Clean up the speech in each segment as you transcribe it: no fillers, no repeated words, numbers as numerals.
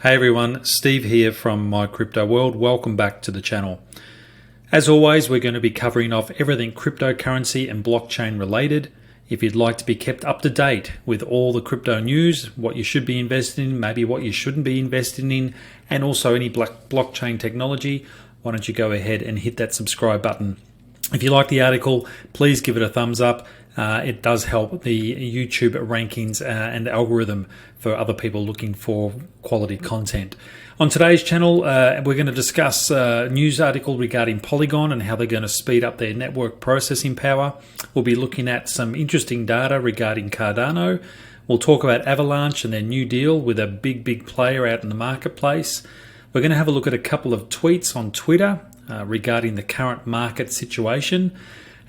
Hey everyone, Steve here from My Crypto World. Welcome back to the channel. As always, we're going to be covering off everything cryptocurrency and blockchain related. If you'd like to be kept up to date with all the crypto news, what you should be investing in, maybe what you shouldn't be investing in, and also any blockchain technology, why don't you go ahead and hit that subscribe button. If you like the article, please give it a thumbs up. It does help the YouTube rankings and algorithm for other people looking for quality content. On today's channel, we're going to discuss a news article regarding Polygon and how they're going to speed up their network processing power. We'll be looking at some interesting data regarding Cardano. We'll talk about Avalanche and their new deal with a big player out in the marketplace. We're going to have a look at a couple of tweets on Twitter regarding the current market situation.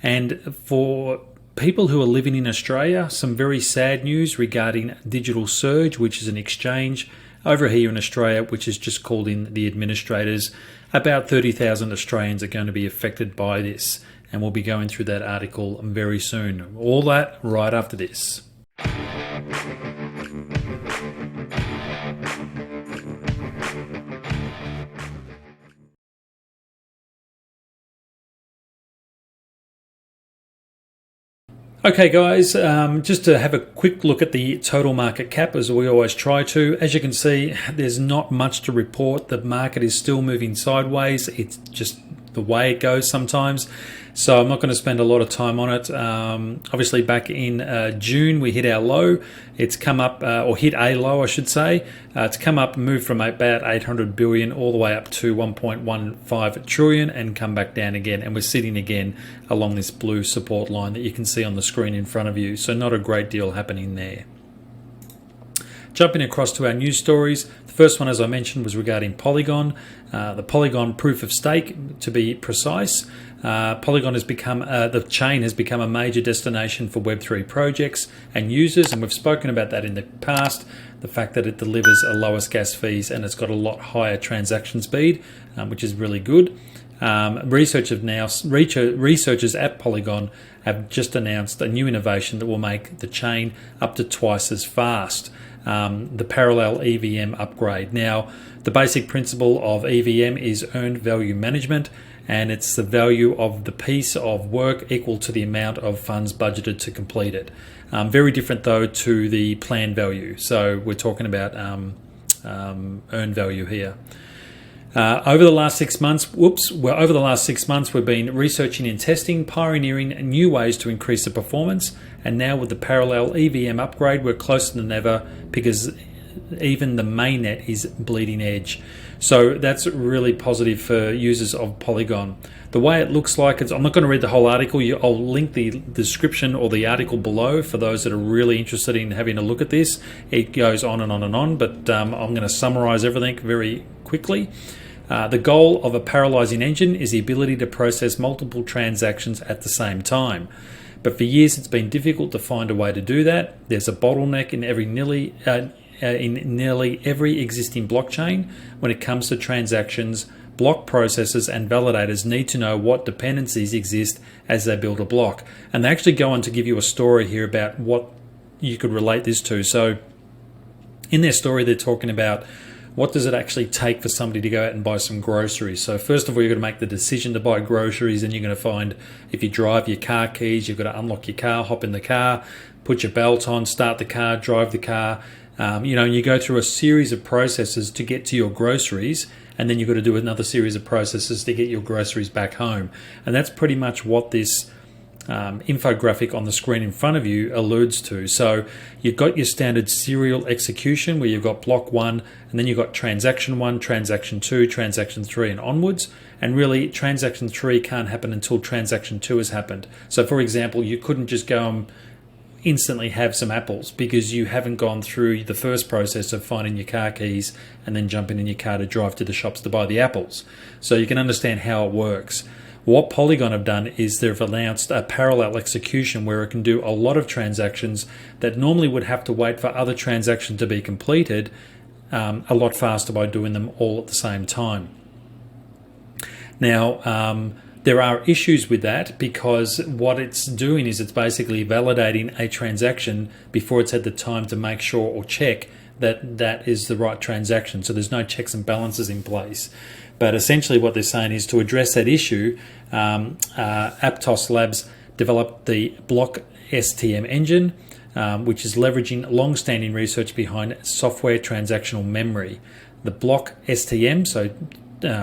And for people who are living in Australia, some very sad news regarding Digital Surge, which is an exchange over here in Australia, which has just called in the administrators. About 30,000 Australians are going to be affected by this, and we'll be going through that article very soon. All that right after this. Okay guys, just to have a quick look at the total market cap as we always try to. As you can see, there's not much to report. The market is still moving sideways. It's just the way it goes sometimes. So I'm not going to spend a lot of time on it. Obviously back in June we hit our low. It's come up, or hit a low I should say. It's come up, moved from about 800 billion all the way up to 1.15 trillion and come back down again. And we're sitting again along this blue support line that you can see on the screen in front of you. So not a great deal happening there. Jumping across to our news stories, the first one, as I mentioned, was regarding Polygon, the Polygon proof of stake, to be precise. Polygon has become, the chain has become a major destination for Web3 projects and users, and we've spoken about that in the past. The fact that it delivers a lowest gas fees and it's got a lot higher transaction speed, which is really good. Researchers at Polygon have just announced a new innovation that will make the chain up to twice as fast. The parallel EVM upgrade. Now, the basic principle of EVM is earned value management, and it's the value of the piece of work equal to the amount of funds budgeted to complete it. Very different though to the planned value. So we're talking about earned value here. Over the last 6 months, we've been researching and testing, pioneering new ways to increase the performance. And now with the parallel EVM upgrade, we're closer than ever because even the mainnet is bleeding edge. So that's really positive for users of Polygon. The way it looks like, I'm not going to read the whole article. I'll link the description or the article below for those that are really interested in having a look at this. It goes on and on and on, but I'm going to summarize everything very quickly. The goal of a parallelizing engine is the ability to process multiple transactions at the same time. But for years it's been difficult to find a way to do that. There's a bottleneck in nearly every existing blockchain when it comes to transactions. Block processors and validators need to know what dependencies exist as they build a block. And they actually go on to give you a story here about what you could relate this to. So in their story, they're talking about what does it actually take for somebody to go out and buy some groceries. So first of all, you're going to make the decision to buy groceries, and you're going to find, if you drive, your car keys, you've got to unlock your car, hop in the car, put your belt on, start the car, drive the car. You go through a series of processes to get to your groceries, and then you've got to do another series of processes to get your groceries back home. And that's pretty much what this infographic on the screen in front of you alludes to. So you've got your standard serial execution where you've got block 1, and then you've got transaction 1, transaction 2, transaction 3 and onwards. And really transaction 3 can't happen until transaction 2 has happened. So for example, you couldn't just go and instantly have some apples because you haven't gone through the first process of finding your car keys and then jumping in your car to drive to the shops to buy the apples. So you can understand how it works. What Polygon have done is they've announced a parallel execution where it can do a lot of transactions that normally would have to wait for other transactions to be completed a lot faster by doing them all at the same time. Now, there are issues with that because what it's doing is it's basically validating a transaction before it's had the time to make sure or check that that is the right transaction. So there's no checks and balances in place. But essentially what they're saying is to address that issue, Aptos Labs developed the Block STM engine, which is leveraging long-standing research behind software transactional memory. The Block STM, so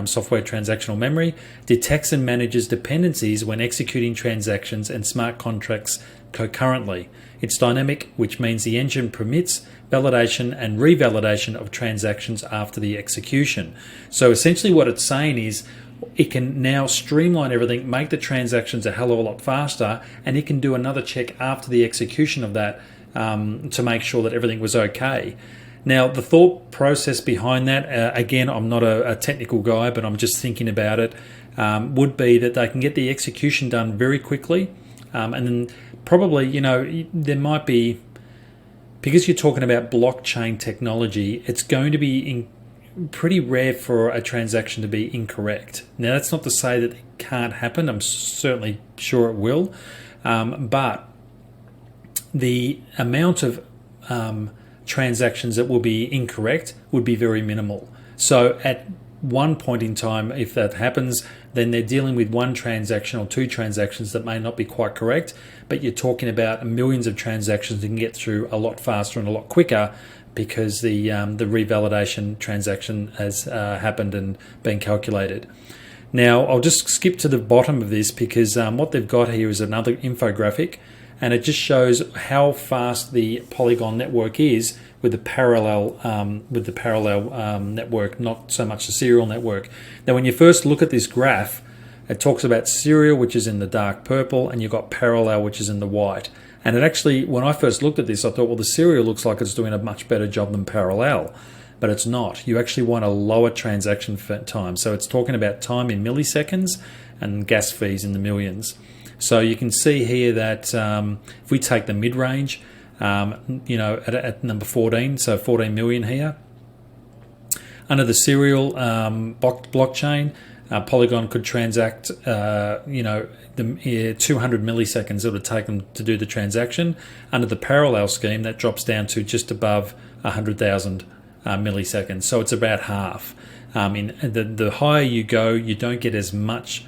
software transactional memory, detects and manages dependencies when executing transactions and smart contracts concurrently. It's dynamic, which means the engine permits validation and revalidation of transactions after the execution. So essentially what it's saying is it can now streamline everything, make the transactions a hell of a lot faster, and it can do another check after the execution of that to make sure that everything was okay. Now, the thought process behind that, again, I'm not a technical guy, but I'm just thinking about it, would be that they can get the execution done very quickly. And then probably, you know, there might be, because you're talking about blockchain technology, it's going to be pretty rare for a transaction to be incorrect. Now, that's not to say that it can't happen. I'm certainly sure it will. But the amount of transactions that will be incorrect would be very minimal. So at one point in time, if that happens, then they're dealing with one transaction or two transactions that may not be quite correct, but you're talking about millions of transactions that can get through a lot faster and a lot quicker because the revalidation transaction has happened and been calculated. Now, I'll just skip to the bottom of this because what they've got here is another infographic, and it just shows how fast the Polygon network is with the parallel network, not so much the serial network. Now, when you first look at this graph, it talks about serial, which is in the dark purple, and you've got parallel, which is in the white. And it actually, when I first looked at this, I thought, well, the serial looks like it's doing a much better job than parallel, but it's not. You actually want a lower transaction time. So it's talking about time in milliseconds and gas fees in the millions. So you can see here that if we take the mid-range, you know, at number 14, so 14 million here, under the serial blockchain, Polygon could transact, you know, the 200 milliseconds it would take them to do the transaction. Under the parallel scheme, that drops down to just above 100,000 milliseconds. So it's about half. The higher you go, you don't get as much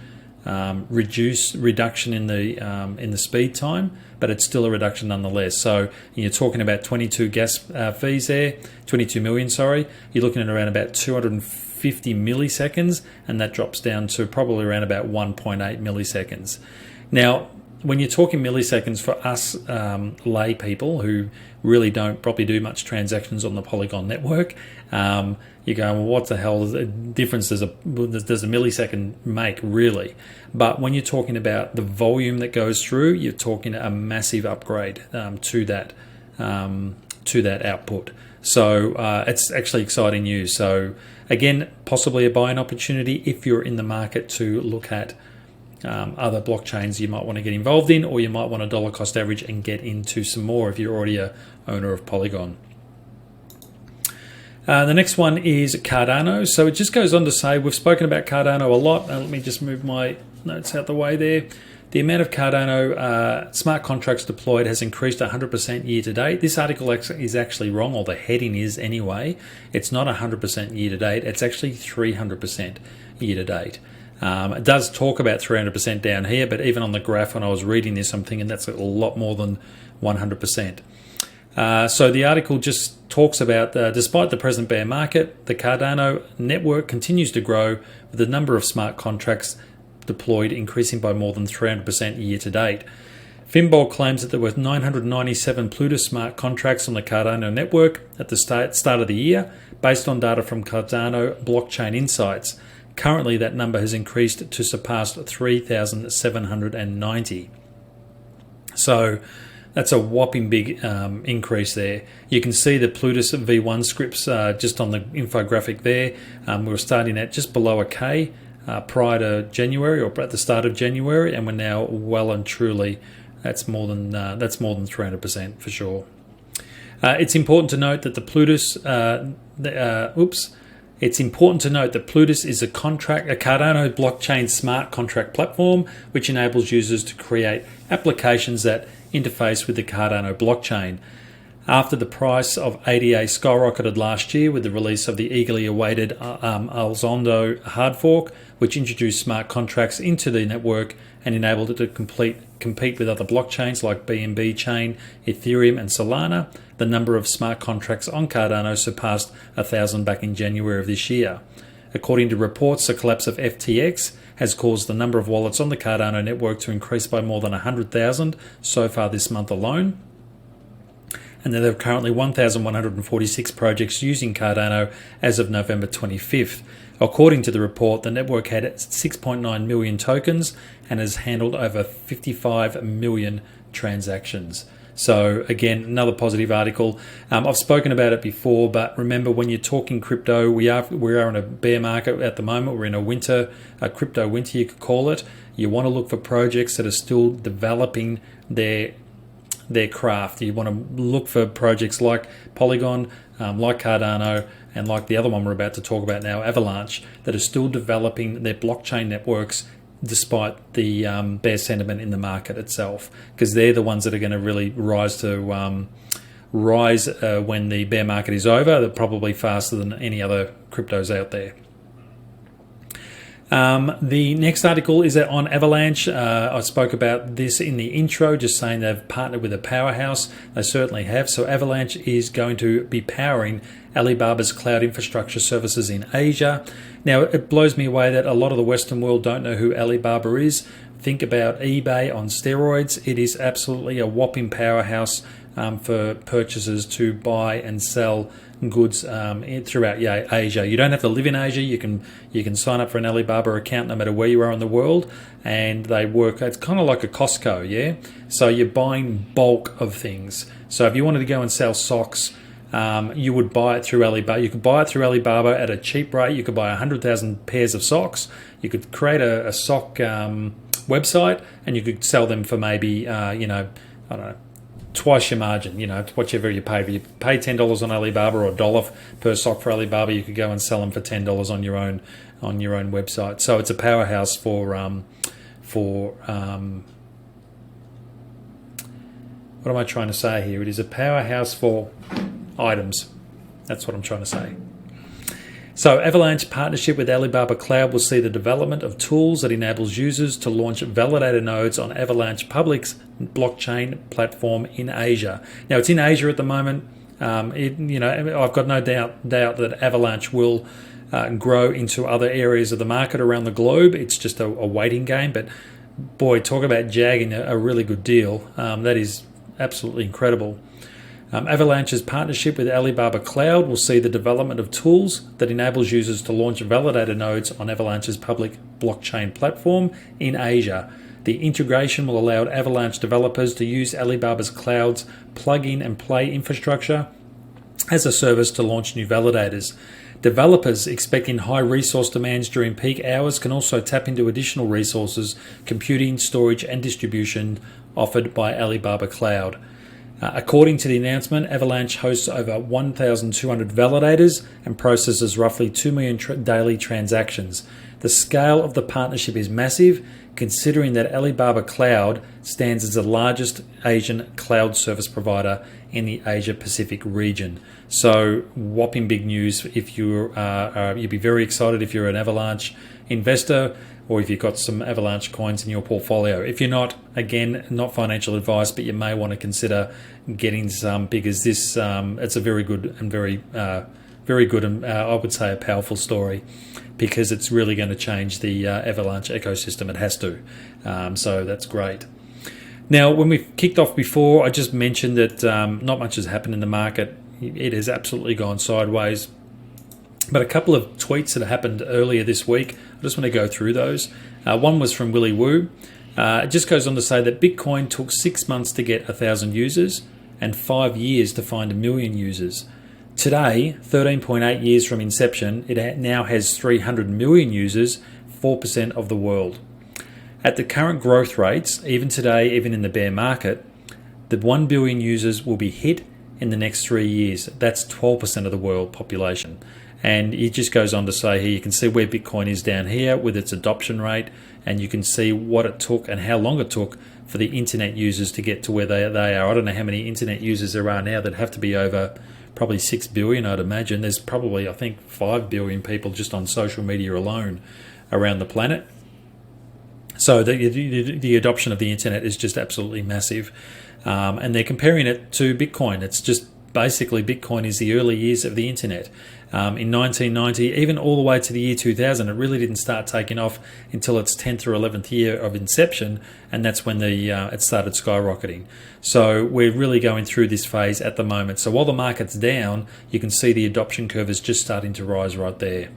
reduction in the speed time, but it's still a reduction nonetheless. So you're talking about 22 gas fees there, 22 million, sorry. You're looking at around about 250 milliseconds, and that drops down to probably around about 1.8 milliseconds. Now, when you're talking milliseconds for us lay people who really don't probably do much transactions on the Polygon network, you're going, well, what the hell difference does a millisecond make, really? But when you're talking about the volume that goes through, you're talking a massive upgrade to that output. So it's actually exciting news. So again, possibly a buying opportunity if you're in the market to look at other blockchains you might want to get involved in, or you might want a dollar cost average and get into some more if you're already a owner of Polygon. The next one is Cardano. So it just goes on to say, we've spoken about Cardano a lot. Let me just move my notes out the way there. The amount of Cardano smart contracts deployed has increased 100% year to date. This article is actually wrong, or the heading is anyway. It's not 100% year to date. It's actually 300% year to date. It does talk about 300% down here, but even on the graph when I was reading this, I'm thinking that's a lot more than 100%. So the article just talks about, despite the present bear market, the Cardano network continues to grow, with the number of smart contracts deployed increasing by more than 300% year to date. Finbold claims that there were 997 Plutus smart contracts on the Cardano network at the start of the year, based on data from Cardano Blockchain Insights. Currently, that number has increased to surpass 3,790. So that's a whopping big increase there. You can see the Plutus V1 scripts just on the infographic there. We were starting at just below a K prior to January, or at the start of January, and we're now well and truly that's more than 300% for sure. It's important to note that the Plutus It's important to note that Plutus is a Cardano blockchain smart contract platform which enables users to create applications that interface with the Cardano blockchain. After the price of ADA skyrocketed last year with the release of the eagerly awaited Alzondo hard fork, which introduced smart contracts into the network and enabled it to compete with other blockchains like BNB Chain, Ethereum and Solana, the number of smart contracts on Cardano surpassed 1,000 back in January of this year. According to reports, the collapse of FTX has caused the number of wallets on the Cardano network to increase by more than 100,000 so far this month alone. And there are currently 1,146 projects using Cardano as of November 25th. According to the report, the network had 6.9 million tokens and has handled over 55 million transactions. So again, another positive article. I've spoken about it before, but remember, when you're talking crypto, we are in a bear market at the moment. We're in a crypto winter, you could call it. You want to look for projects that are still developing their craft. You want to look for projects like Polygon, like Cardano, and like the other one we're about to talk about now, Avalanche, that are still developing their blockchain networks despite the bear sentiment in the market itself, because they're the ones that are going to really rise when the bear market is over. They're probably faster than any other cryptos out there. The next article is on Avalanche. I spoke about this in the intro, just saying they've partnered with a powerhouse. They certainly have. So Avalanche is going to be powering Alibaba's cloud infrastructure services in Asia. Now, it blows me away that a lot of the Western world don't know who Alibaba is. Think about eBay on steroids. It is absolutely a whopping powerhouse for purchasers to buy and sell goods throughout Asia. You don't have to live in Asia. You can sign up for an Alibaba account no matter where you are in the world, and they work. It's kind of like a Costco, yeah. So you're buying bulk of things. So if you wanted to go and sell socks, you would buy it through Alibaba. You could buy it through Alibaba at a cheap rate. You could buy 100,000 pairs of socks. You could create a sock website, and you could sell them for maybe I don't know, twice your margin, whatever you pay. If you pay $10 on Alibaba or $1 per sock for Alibaba, you could go and sell them for $10 on your own website. So it's a powerhouse for what am I trying to say here? It is a powerhouse for items. That's what I'm trying to say. So Avalanche partnership with Alibaba Cloud will see the development of tools that enables users to launch validator nodes on Avalanche Public's blockchain platform in Asia. Now, it's in Asia at the moment. I've got no doubt that Avalanche will grow into other areas of the market around the globe. It's just a waiting game. But boy, talk about jagging a really good deal. That is absolutely incredible. Avalanche's partnership with Alibaba Cloud will see the development of tools that enables users to launch validator nodes on Avalanche's public blockchain platform in Asia. The integration will allow Avalanche developers to use Alibaba's Cloud's plug-in and play infrastructure as a service to launch new validators. Developers expecting high resource demands during peak hours can also tap into additional resources, computing, storage, and distribution offered by Alibaba Cloud. According to the announcement, Avalanche hosts over 1,200 validators and processes roughly 2 million daily transactions. The scale of the partnership is massive, considering that Alibaba Cloud stands as the largest Asian cloud service provider in the Asia-Pacific region. So, whopping big news. If you'd be very excited if you're an Avalanche investor, or if you've got some Avalanche coins in your portfolio. If you're not, again, not financial advice, but you may want to consider getting some, because this it's a very good and very good and I would say a powerful story, because it's really going to change the Avalanche ecosystem. It has to. So that's great. Now, when we kicked off before, I just mentioned that not much has happened in the market. It has absolutely gone sideways. But a couple of tweets that happened earlier this week, I just want to go through those. One was from Willy Woo. It just goes on to say that Bitcoin took 6 months to get 1,000 users and 5 years to find 1 million users. Today, 13.8 years from inception, it now has 300 million users, 4% of the world. At the current growth rates, even today, even in the bear market, the 1 billion users will be hit in the next 3 years. That's 12% of the world population. And it just goes on to say here, you can see where Bitcoin is down here with its adoption rate, and you can see what it took and how long it took for the internet users to get to where they are. I don't know how many internet users there are now. That have to be over probably 6 billion, I'd imagine. There's probably, I think, 5 billion people just on social media alone around the planet. So the adoption of the internet is just absolutely massive. And they're comparing it to Bitcoin. It's just basically Bitcoin is the early years of the internet. In 1990, even all the way to the year 2000, it really didn't start taking off until its 10th or 11th year of inception, and that's when it started skyrocketing. So we're really going through this phase at the moment. So while the market's down, you can see the adoption curve is just starting to rise right there.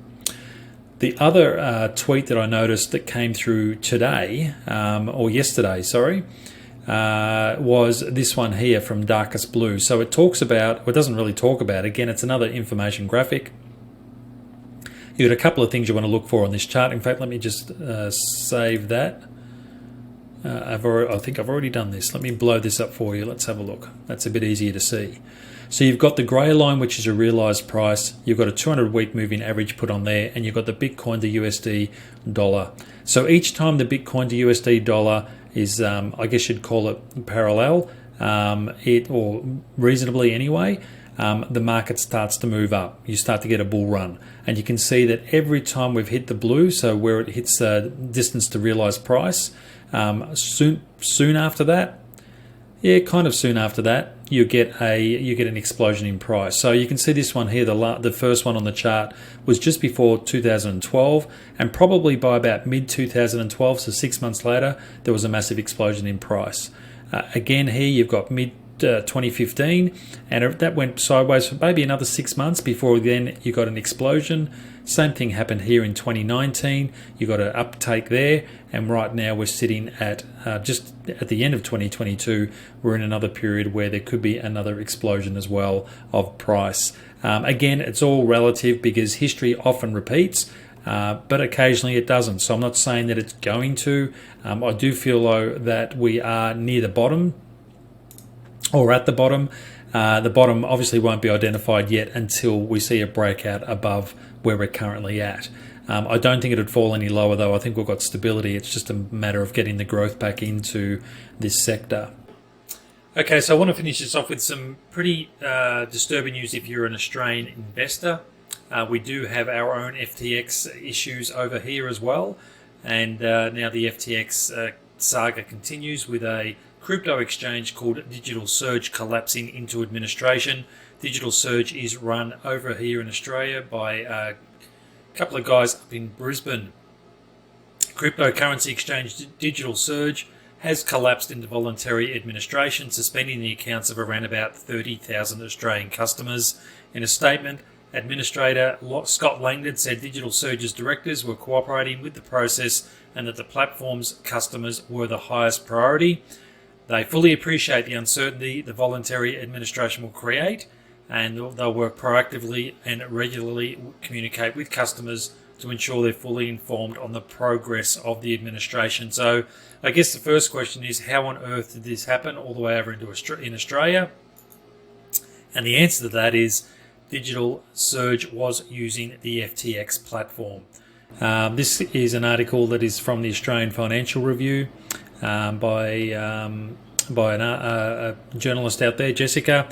The other tweet that I noticed that came through today, or yesterday, sorry, was this one here from Darkest Blue. So it talks about, well, it doesn't really talk about, again, it's another information graphic. You've got a couple of things you want to look for on this chart. In fact, let me just save that. I think I've already done this. Let me blow this up for you. Let's have a look. That's a bit easier to see. So you've got the grey line, which is a realized price. You've got a 200-week moving average put on there, and you've got the Bitcoin to USD dollar. So each time the Bitcoin to USD dollar is, I guess you'd call it parallel, or reasonably anyway, the market starts to move up. You start to get a bull run. And you can see that every time we've hit the blue, so where it hits distance to realized price, soon after that, kind of soon after that, you get an explosion in price. So you can see this one here, the first one on the chart was just before 2012, and probably by about mid 2012, so 6 months later, there was a massive explosion in price. Again here you've got mid 2015, and that went sideways for maybe another 6 months before then you got an explosion. Same thing happened here in 2019. You got an uptake there, and right now we're sitting at just at the end of 2022. We're in another period where there could be another explosion as well of price. Again, it's all relative because history often repeats, but occasionally it doesn't. So I'm not saying that it's going to. I do feel though that we are near the bottom, or at the bottom. The bottom obviously won't be identified yet until we see a breakout above where we're currently at. I don't think it would fall any lower though. I think we've got stability. It's just a matter of getting the growth back into this sector. Okay, so I want to finish this off with some pretty disturbing news if you're an Australian investor. We do have our own FTX issues over here as well. And now the FTX saga continues with a crypto exchange called Digital Surge collapsing into administration. Digital Surge is run over here in Australia by a couple of guys up in Brisbane. Cryptocurrency exchange Digital Surge has collapsed into voluntary administration, suspending the accounts of around about 30,000 Australian customers. In a statement, Administrator Scott Langdon said Digital Surge's directors were cooperating with the process and that the platform's customers were the highest priority. They fully appreciate the uncertainty the voluntary administration will create, and they'll work proactively and regularly communicate with customers to ensure they're fully informed on the progress of the administration. So I guess the first question is, how on earth did this happen all the way over in Australia? And the answer to that is Digital Surge was using the FTX platform. This is an article that is from the Australian Financial Review by a journalist out there, Jessica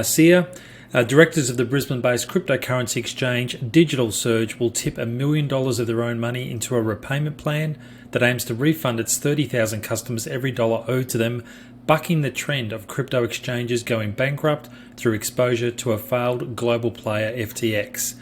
Sear. Directors of the Brisbane-based cryptocurrency exchange Digital Surge will tip $1 million of their own money into a repayment plan that aims to refund its 30,000 customers every dollar owed to them, bucking the trend of crypto exchanges going bankrupt through exposure to a failed global player, FTX.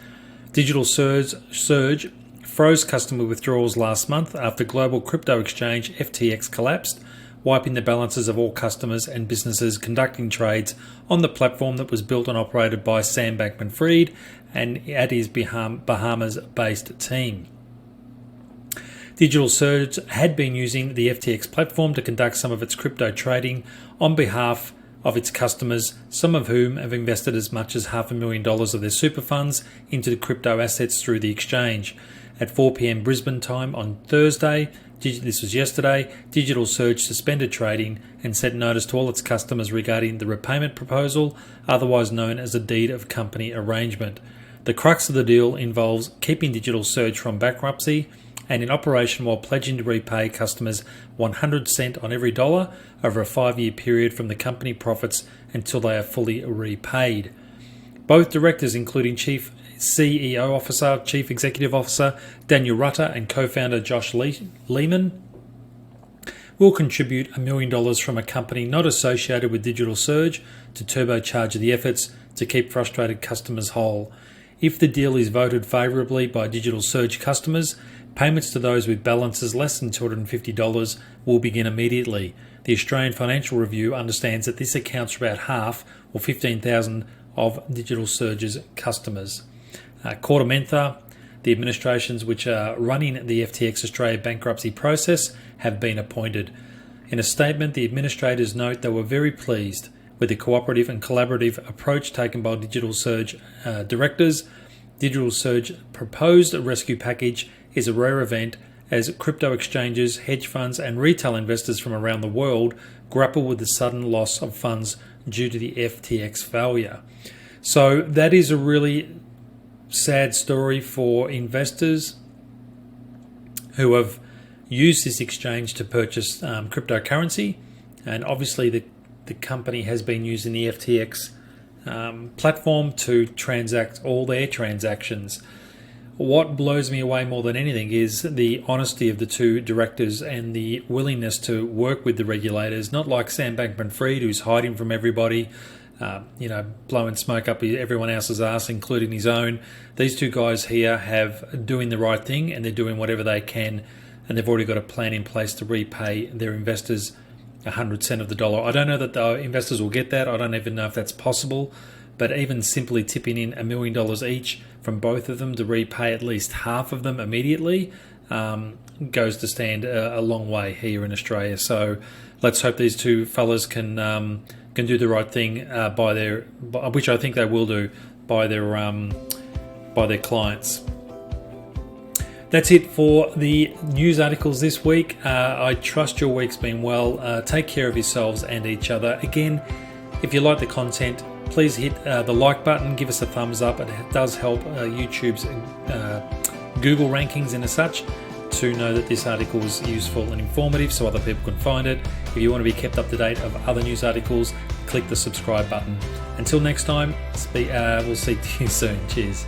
Digital Surge froze customer withdrawals last month after global crypto exchange FTX collapsed, wiping the balances of all customers and businesses conducting trades on the platform that was built and operated by Sam Bankman-Fried and at his Bahamas-based team. Digital Surge had been using the FTX platform to conduct some of its crypto trading on behalf of its customers, some of whom have invested as much as $500,000 of their super funds into the crypto assets through the exchange. At 4 p.m. Brisbane time on Thursday, this was yesterday, Digital Surge suspended trading and sent notice to all its customers regarding the repayment proposal, otherwise known as a deed of company arrangement. The crux of the deal involves keeping Digital Surge from bankruptcy and in operation while pledging to repay customers 100 cents on every dollar over a 5-year period from the company profits until they are fully repaid. Both directors, including Chief CEO Officer, Chief Executive Officer Daniel Rutter and co-founder Josh Lehman, will contribute $1 million from a company not associated with Digital Surge to turbocharge the efforts to keep frustrated customers whole. If the deal is voted favourably by Digital Surge customers, payments to those with balances less than $250 will begin immediately. The Australian Financial Review understands that this accounts for about half, or 15,000, of Digital Surge's customers. Mentha, the administrations which are running the FTX Australia bankruptcy process, have been appointed. In a statement, the administrators note they were very pleased with the cooperative and collaborative approach taken by Digital Surge directors. Digital Surge proposed rescue package is a rare event as crypto exchanges, hedge funds and retail investors from around the world grapple with the sudden loss of funds due to the FTX failure. So that is a really sad story for investors who have used this exchange to purchase cryptocurrency, and obviously the company has been using the FTX platform to transact all their transactions. What blows me away more than anything is the honesty of the two directors and the willingness to work with the regulators, not like Sam Bankman-Fried, who's hiding from everybody, blowing smoke up everyone else's ass, including his own. These two guys here have doing the right thing, and they're doing whatever they can, and they've already got a plan in place to repay their investors 100 cents of the dollar. I don't know that the investors will get that. I don't even know if that's possible. But even simply tipping in $1 million each from both of them to repay at least half of them immediately goes to stand a long way here in Australia. So let's hope these two fellas can do the right thing which I think they will do, by their clients. That's it for the news articles this week. I trust your week's been well. Take care of yourselves and each other. Again, if you like the content, please hit the like button, give us a thumbs up. It does help YouTube's Google rankings and as such to know that this article is useful and informative so other people can find it. If you want to be kept up to date of other news articles, click the subscribe button. Until next time, we'll see you soon. Cheers.